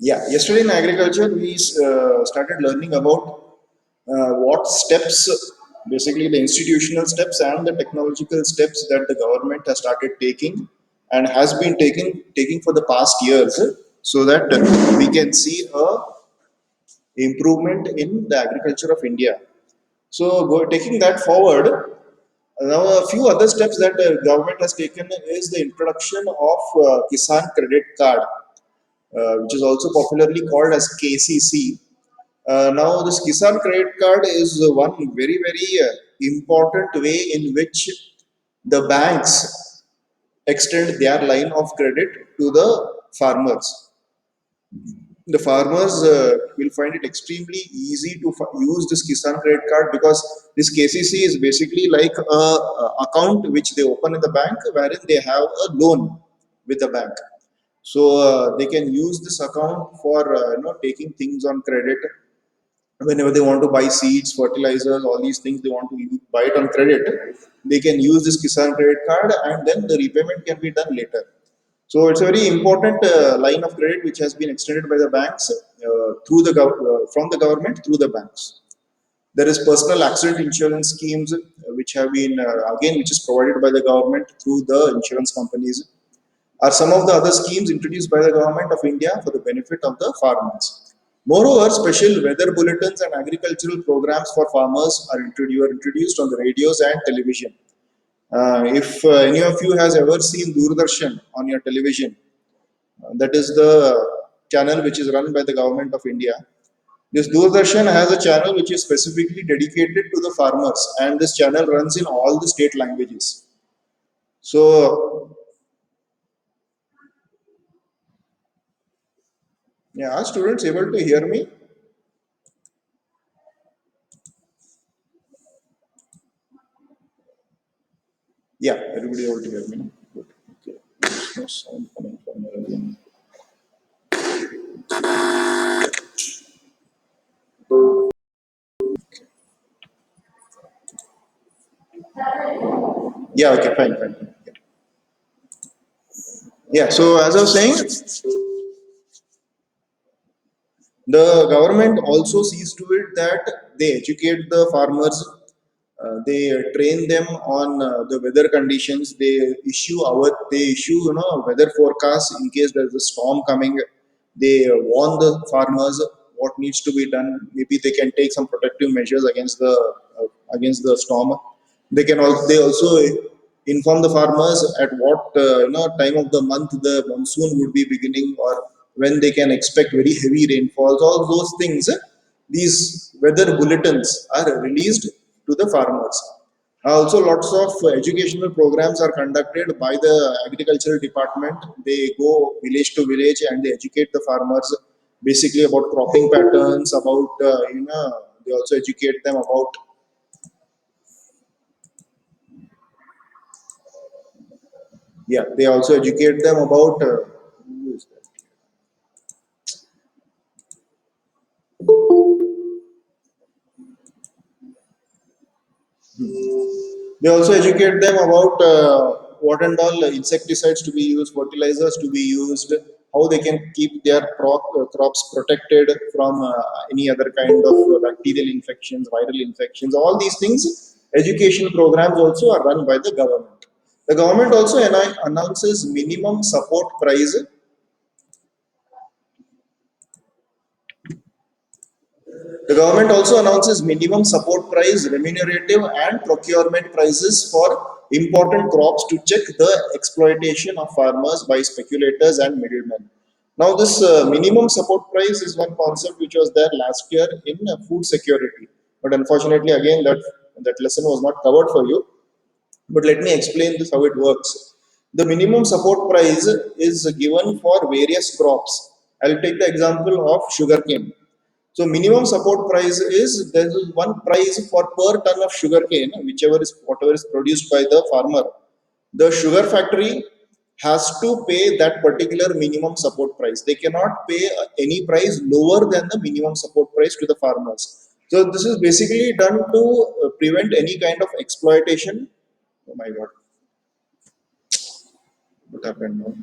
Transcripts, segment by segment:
Yeah, yesterday in agriculture, we started learning about what steps, basically the institutional steps and the technological steps that the government has started taking and has been taking for the past years, so that we can see a improvement in the agriculture of India. So, taking that forward, now a few other steps that government has taken is the introduction of Kisan Credit Card, which is also popularly called as KCC. Now, this Kisan Credit Card is one very important way in which the banks extend their line of credit to the farmers. The farmers will find it extremely easy to use this Kisan credit card, because this KCC is basically like a account which they open in the bank, wherein they have a loan with the bank. So they can use this account for taking things on credit whenever they want to buy seeds, fertilizers, all these things they want to buy it on credit. They can use this Kisan credit card, and then the repayment can be done later. So it's a very important line of credit which has been extended by the banks through the from the government through the banks. There is personal accident insurance schemes which have been again which is provided by the government through the insurance companies. Are some of the other schemes introduced by the government of India for the benefit of the farmers. Moreover, special weather bulletins and agricultural programs for farmers are introduced on the radios and television. If any of you has ever seen Doordarshan on your television, that is the channel which is run by the government of India. This Doordarshan has a channel which is specifically dedicated to the farmers, and this channel runs in all the state languages. So, yeah, are students able to hear me? Yeah, everybody able to hear me. Good. Okay. There's no sound coming from your end. Yeah, okay, fine. Yeah. Yeah, so as I was saying, the government also sees to it that they educate the farmers, they train them on the weather conditions. They issue weather forecasts in case there's a storm coming. They warn the farmers what needs to be done. Maybe they can take some protective measures against the storm. They also inform the farmers at what time of the month the monsoon would be beginning, or when they can expect very heavy rainfalls. All those things, these weather bulletins are released to the farmers. Also, lots of educational programs are conducted by the agricultural department. They go village to village and they educate the farmers basically about cropping patterns, about they also educate them about, yeah, they also educate them about who is that? They also educate them about what and all insecticides to be used, fertilizers to be used, how they can keep their crops protected from any other kind of bacterial infections, viral infections. All these things, education programs also are run by the government. The government also announces minimum support price. The government also announces minimum support price, remunerative, and procurement prices for important crops to check the exploitation of farmers by speculators and middlemen. Now, this minimum support price is one concept which was there last year in food security, but unfortunately, again, that lesson was not covered for you. But let me explain this how it works. The minimum support price is given for various crops. I'll take the example of sugarcane. So minimum support price is there is one price for per ton of sugarcane, whichever is whatever is produced by the farmer. The sugar factory has to pay that particular minimum support price. They cannot pay any price lower than the minimum support price to the farmers. So this is basically done to prevent any kind of exploitation. Oh my God, what happened now?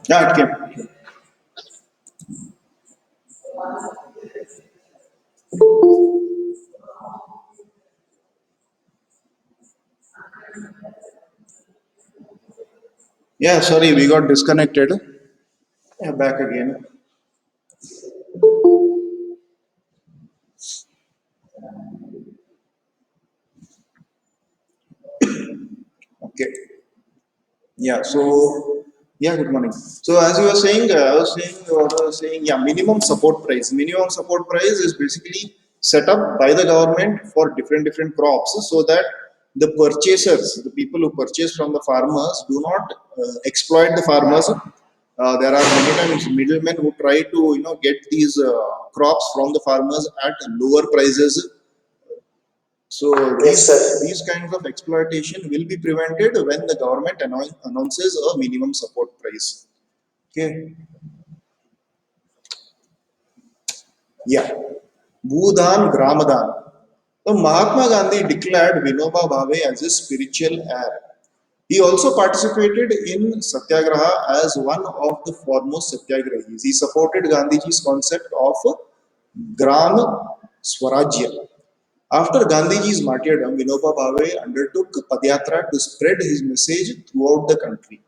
Yeah, it came. Yeah, sorry, we got disconnected. Yeah, back again. Okay. Yeah, so yeah, good morning. So as you were saying, I was saying, what I was saying, yeah, minimum support price. Minimum support price is basically set up by the government for different crops, so that the purchasers, the people who purchase from the farmers, do not exploit the farmers. There are many times middlemen who try to get these crops from the farmers at lower prices. So Yes, sir. these kinds of exploitation will be prevented when the government announces a minimum support price. Okay. Yeah. Bhudan Gramadan. So Mahatma Gandhi declared Vinoba Bhave as a spiritual heir. He also participated in Satyagraha as one of the foremost Satyagrahis. He supported Gandhiji's concept of Gram Swarajya. After Gandhiji's martyrdom, Vinoba Bhave undertook Padyatra to spread his message throughout the country.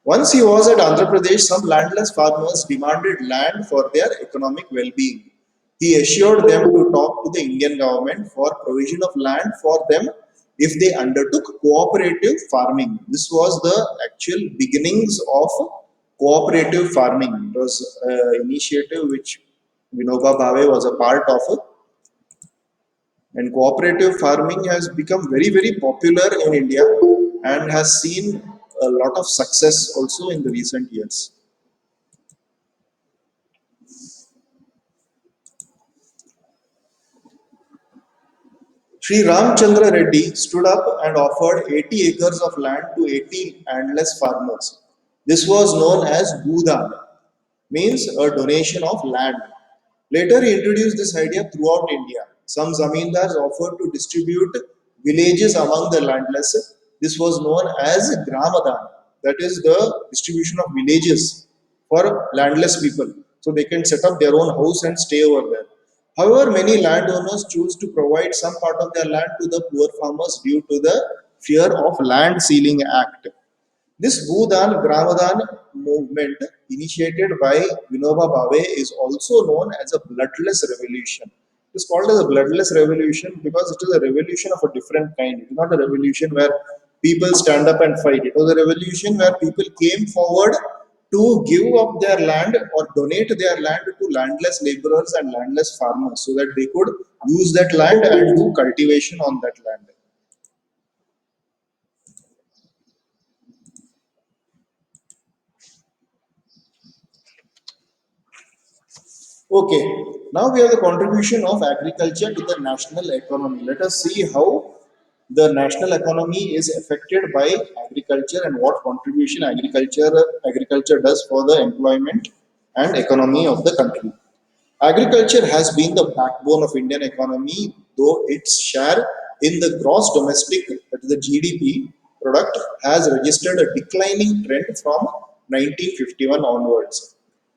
Once he was at Andhra Pradesh, some landless farmers demanded land for their economic well being. He assured them to talk to the Indian government for provision of land for them if they undertook cooperative farming. This was the actual beginnings of cooperative farming. It was an initiative which Vinoba Bhave was a part of, and cooperative farming has become very popular in India and has seen a lot of success also in the recent years. Sri Ramchandra Reddy stood up and offered 80 acres of land to 80 landless farmers. This was known as Bhudan, means a donation of land. Later, he introduced this idea throughout India. Some zamindars offered to distribute villages among the landless. This was known as Gramadan, that is the distribution of villages for landless people. So they can set up their own house and stay over there. However, many landowners choose to provide some part of their land to the poor farmers due to the fear of Land Sealing Act. This Bhudan Gramadan movement, initiated by Vinoba Bhave, is also known as a bloodless revolution. It is called as a bloodless revolution because it is a revolution of a different kind. It is not a revolution where people stand up and fight. It was a revolution where people came forward to give up their land or donate their land to landless laborers and landless farmers so that they could use that land and do cultivation on that land. Okay, now we have the contribution of agriculture to the national economy. Let us see how the national economy is affected by agriculture and what contribution agriculture does for the employment and economy of the country. Agriculture has been the backbone of Indian economy, though its share in the gross domestic, that is the GDP product, has registered a declining trend from 1951 onwards.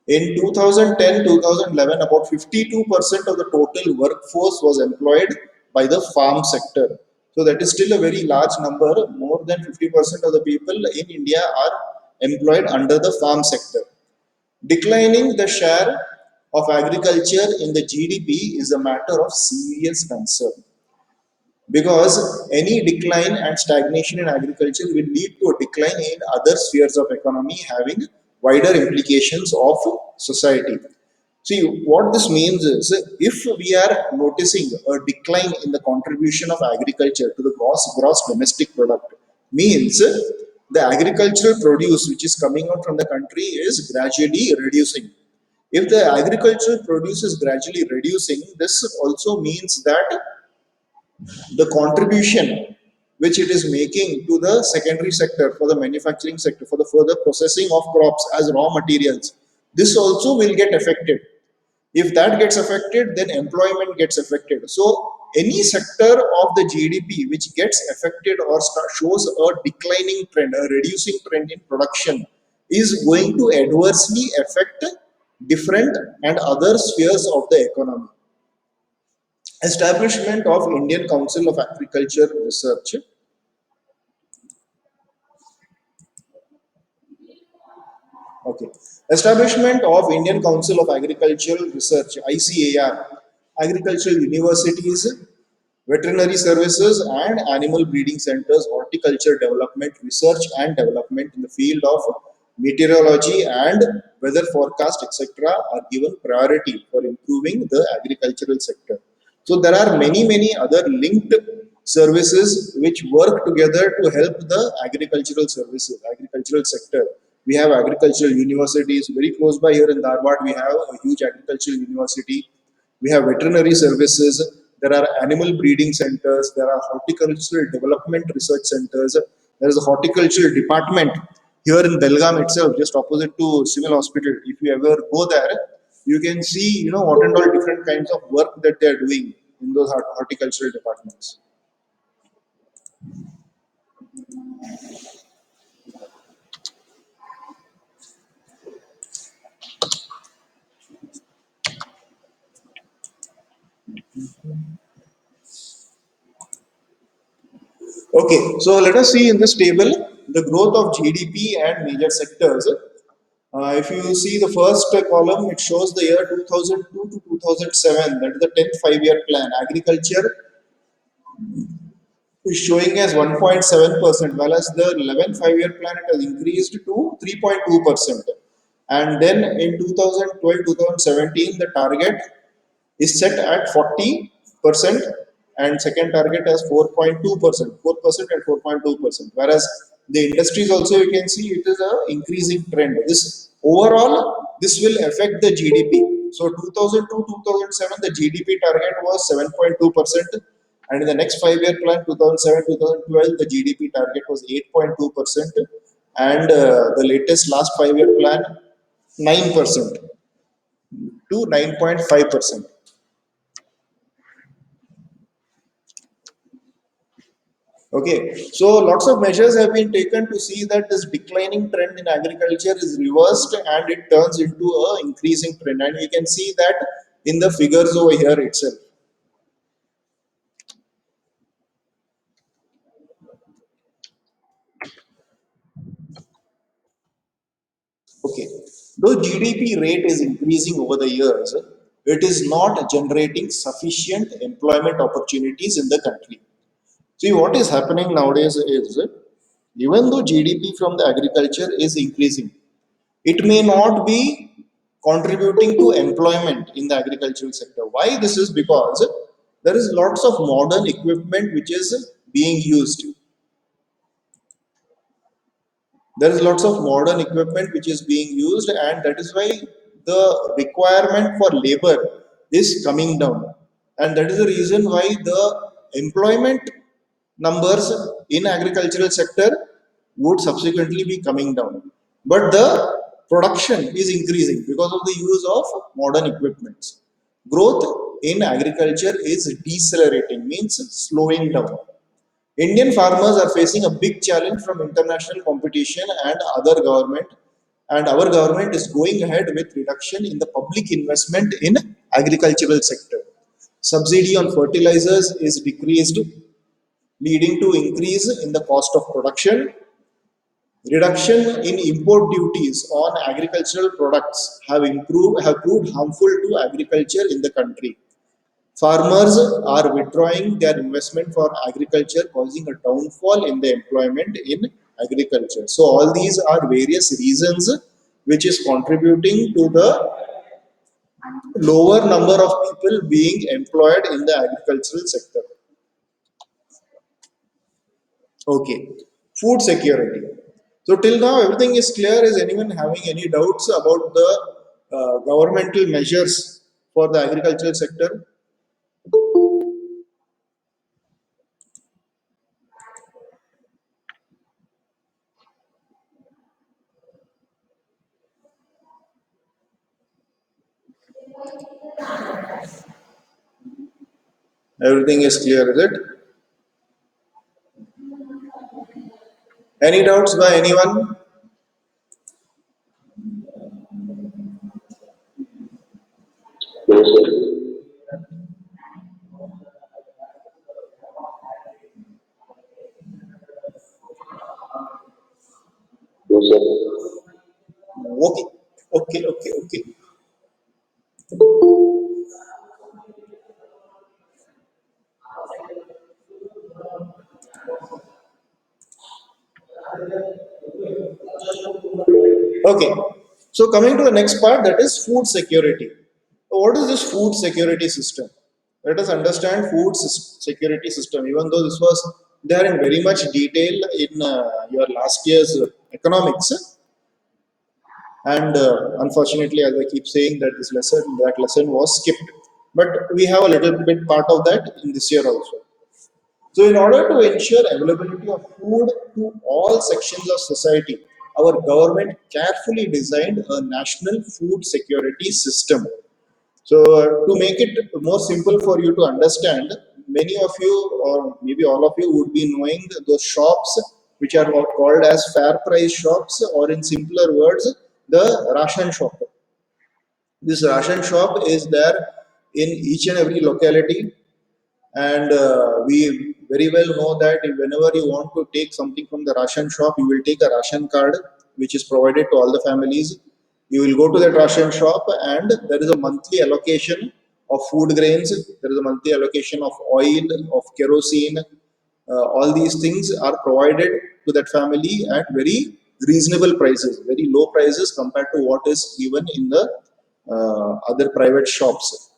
In 2010-2011, about 52% of the total workforce was employed by the farm sector. So that is still a very large number. More than 50% of the people in India are employed under the farm sector. Declining the share of agriculture in the GDP is a matter of serious concern because any decline and stagnation in agriculture will lead to a decline in other spheres of economy having wider implications of society. See, what this means is if we are noticing a decline in the contribution of agriculture to the gross domestic product, means the agricultural produce which is coming out from the country is gradually reducing. If the agricultural produce is gradually reducing, this also means that the contribution which it is making to the secondary sector, for the manufacturing sector, for the further processing of crops as raw materials, this also will get affected. If that gets affected, then employment gets affected. So any sector of the GDP which gets affected or shows a declining trend, a reducing trend in production, is going to adversely affect different and other spheres of the economy. Establishment of Indian Council of Agriculture Research. Okay. Establishment of Indian Council of Agricultural Research, ICAR, agricultural universities, veterinary services and animal breeding centers, horticulture development, research and development in the field of meteorology and weather forecast, etc., are given priority for improving the agricultural sector. So there are many other linked services which work together to help the agricultural services, agricultural sector. We have agricultural universities very close by here in Dharwad. We have a huge agricultural university. We have veterinary services. There are animal breeding centers. There are horticultural development research centers. There is a horticultural department here in Belgaum itself, just opposite to Civil Hospital. If you ever go there, you can see, what and all different kinds of work that they are doing in those horticultural departments. Okay, so let us see in this table the growth of GDP and major sectors. If you see the first column, it shows the year 2002 to 2007, that is the 10th five-year plan. Agriculture is showing as 1.7%, whereas the 11th five-year plan it has increased to 3.2%. And then in 2012-2017, the target is set at 40%, and second target as 4.2%, 4% and 4.2%. Whereas the industries also, you can see it is a increasing trend. This overall, this will affect the GDP. So 2002-2007, the GDP target was 7.2%, and in the next five-year plan, 2007-2012, the GDP target was 8.2%, and the latest last five-year plan, 9% to 9.5%. Okay, so lots of measures have been taken to see that this declining trend in agriculture is reversed and it turns into a increasing trend. And we can see that in the figures over here itself. Okay, though GDP rate is increasing over the years, it is not generating sufficient employment opportunities in the country. See, what is happening nowadays is even though GDP from the agriculture is increasing, it may not be contributing to employment in the agricultural sector. Why this is? Because there is lots of modern equipment which is being used. There is lots of modern equipment which is being used, and that is why the requirement for labor is coming down, and that is the reason why the employment numbers in agricultural sector would subsequently be coming down, but the production is increasing because of the use of modern equipments. Growth in agriculture is decelerating, means slowing down. Indian farmers are facing a big challenge from international competition and other government, and our government is going ahead with reduction in the public investment in agricultural sector. Subsidy on fertilizers is decreased, leading to increase in the cost of production. Reduction in import duties on agricultural products have proved harmful to agriculture in the country. Farmers are withdrawing their investment for agriculture, causing a downfall in the employment in agriculture. So all these are various reasons which is contributing to the lower number of people being employed in the agricultural sector. Okay, food security. So till now everything is clear. Is anyone having any doubts about the governmental measures for the agricultural sector? Everything is clear, is it? Any doubts by anyone? Yes, sir. Yes, sir. Okay, okay. Okay. So coming to the next part, that is food security. So what is this food security system? Let us understand security system. Even though this was there in very much detail in your last year's economics, and unfortunately, as I keep saying, that lesson was skipped. But we have a little bit part of that in this year also. So, in order to ensure availability of food to all sections of society, our government carefully designed a national food security system. So, to make it more simple for you to understand, many of you, or maybe all of you, would be knowing those shops which are called as fair price shops, or in simpler words, the ration shop. This ration shop is there in each and every locality, and we very well know that whenever you want to take something from the ration shop, you will take a ration card which is provided to all the families. You will go to that ration shop, and there is a monthly allocation of food grains, there is a monthly allocation of oil, of kerosene. All these things are provided to that family at very reasonable prices, very low prices compared to what is given in the other private shops.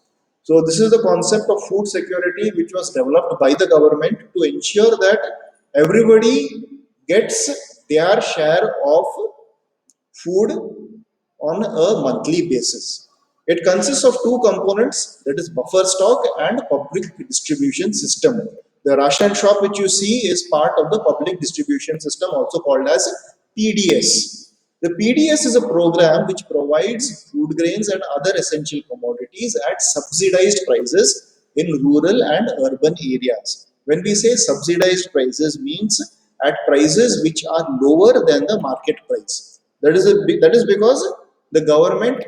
So this is the concept of food security which was developed by the government to ensure that everybody gets their share of food on a monthly basis. It consists of two components, that is buffer stock and public distribution system. The ration shop which you see is part of the public distribution system, also called as PDS. The PDS is a program which provides food grains and other essential commodities at subsidized prices in rural and urban areas. When we say subsidized prices, means at prices which are lower than the market price. That is because the government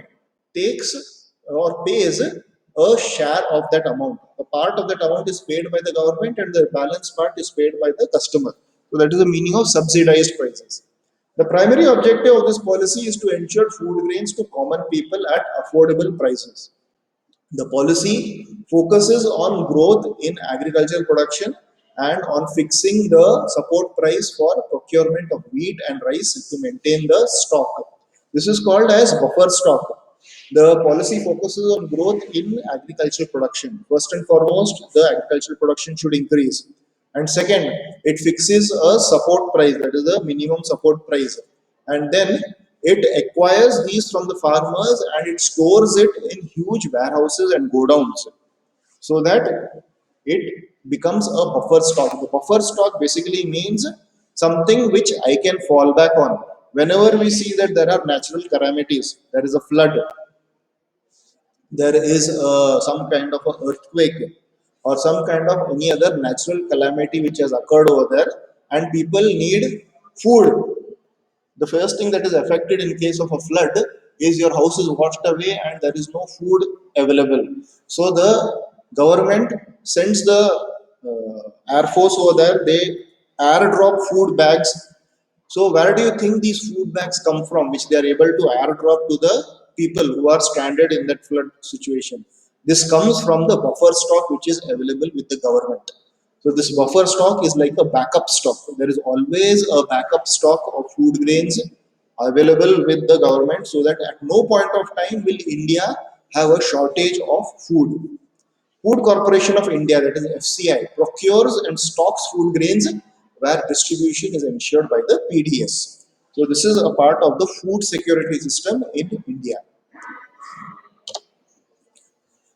takes or pays a share of that amount. A part of that amount is paid by the government, and the balance part is paid by the customer. So that is the meaning of subsidized prices. The primary objective of this policy is to ensure food grains to common people at affordable prices. The policy focuses on growth in agricultural production and on fixing the support price for procurement of wheat and rice to maintain the stock. This is called as buffer stock. The policy focuses on growth in agricultural production. First and foremost, the agricultural production should increase. And second, it fixes a support price, that is the minimum support price. And then it acquires these from the farmers and it stores it in huge warehouses and godowns so that it becomes a buffer stock. The buffer stock basically means something which I can fall back on. Whenever we see that there are natural calamities, there is a flood, there is some kind of a earthquake or some kind of any other natural calamity which has occurred over there, and people need food. The first thing that is affected in case of a flood is your house is washed away and there is no food available. So the government sends the air force over there. They airdrop food bags So where do you think these food bags come from, which they are able to airdrop to the people who are stranded in that flood situation? This comes from the buffer stock which is available with the government. So this buffer stock is like a backup stock. There is always a backup stock of food grains available with the government, so that at no point of time will India have a shortage of food. Food Corporation of India, that is FCI, procures and stocks food grains where distribution is ensured by the PDS. So this is a part of the food security system in India.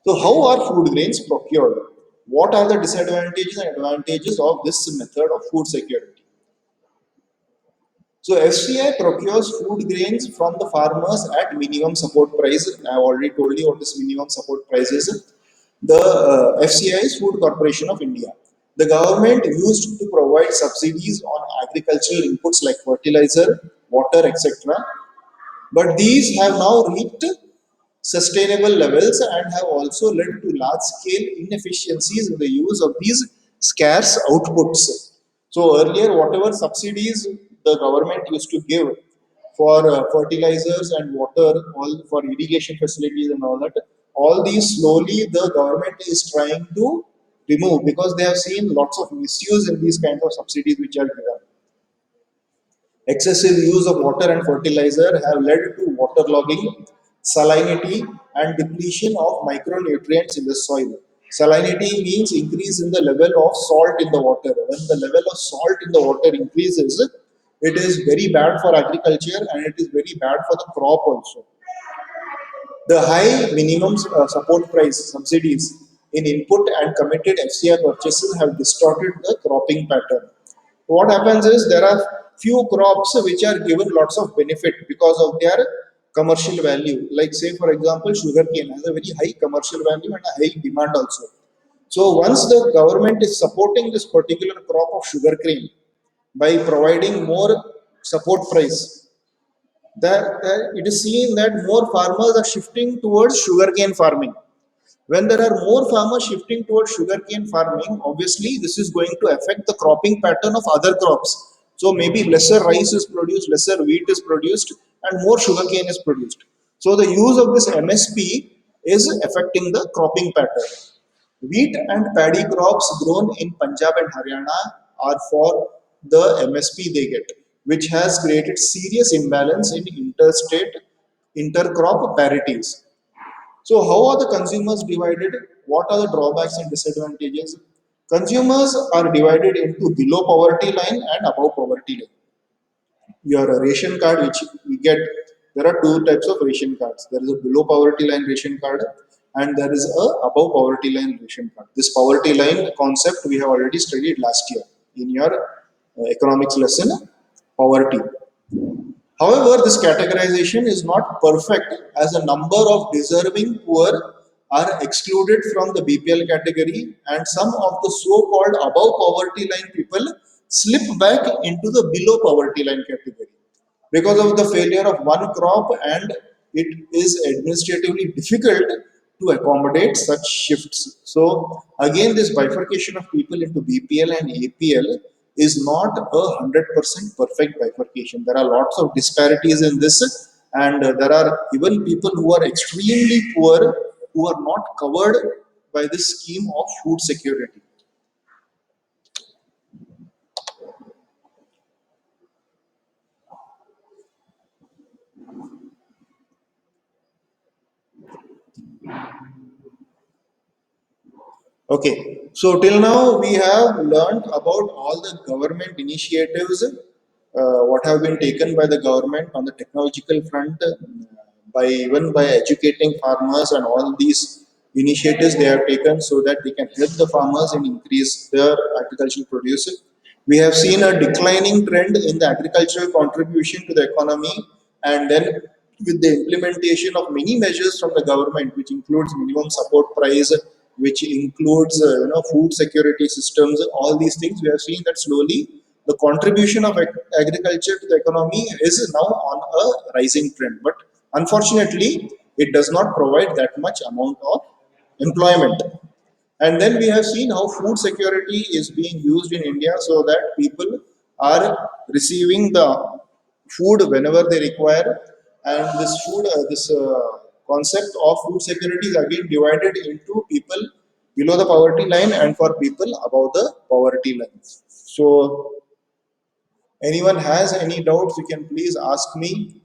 So how are food grains procured? What are the disadvantages and advantages of this method of food security? So FCI procures food grains from the farmers at minimum support price. I have already told you what this minimum support price is. The FCI is Food Corporation of India. The government used to provide subsidies on agricultural inputs like fertilizer, water, etc. But these have now reached sustainable levels and have also led to large scale inefficiencies in the use of these scarce outputs. So, earlier, whatever subsidies the government used to give for fertilizers and water, all for irrigation facilities and all these slowly the government is trying to remove because they have seen lots of misuse in these kinds of subsidies which are given. Excessive use of water and fertilizer have led to waterlogging, salinity, and depletion of micronutrients in the soil. Salinity means increase in the level of salt in the water. When the level of salt in the water increases, it is very bad for agriculture and it is very bad for the crop also. The high minimum support price subsidies in input and committed FCI purchases have distorted the cropping pattern. What happens is there are few crops which are given lots of benefit because of their commercial value. Like say for example, sugarcane has a very high commercial value and a high demand also. So once the government is supporting this particular crop of sugarcane by providing more support price, that it is seen that more farmers are shifting towards sugarcane farming. When there are more farmers shifting towards sugarcane farming, obviously this is going to affect the cropping pattern of other crops. So maybe lesser rice is produced, lesser wheat is produced, and more sugarcane is produced. So the use of this MSP is affecting the cropping pattern. Wheat and paddy crops grown in Punjab and Haryana are for the MSP they get, which has created serious imbalance in interstate intercrop parities. So, how are the consumers divided? What are the drawbacks and disadvantages? Consumers are divided into below poverty line and above poverty line. Your ration card, which we get, there are two types of ration cards. There is a below poverty line ration card, and there is a above poverty line ration card. This poverty line concept we have already studied last year in your economics lesson, poverty. However, this categorization is not perfect as a number of deserving poor are excluded from the BPL category and some of the so-called above poverty line people slip back into the below poverty line category because of the failure of one crop and it is administratively difficult to accommodate such shifts. So again, this bifurcation of people into BPL and APL is not a 100% perfect bifurcation. There are lots of disparities in this, and there are even people who are extremely poor who are not covered by this scheme of food security. Okay, so till now we have learned about all the government initiatives, what have been taken by the government on the technological front, by even by educating farmers and all these initiatives they have taken so that they can help the farmers and increase their agricultural produce. We have seen a declining trend in the agricultural contribution to the economy, and then with the implementation of many measures from the government, which includes minimum support price, which includes food security systems, all these things, we have seen that slowly the contribution of agriculture to the economy is now on a rising trend. But unfortunately, it does not provide that much amount of employment. And then we have seen how food security is being used in India so that people are receiving the food whenever they require, and this concept of food security is again divided into people below the poverty line and for people above the poverty line. So anyone has any doubts, you can please ask me.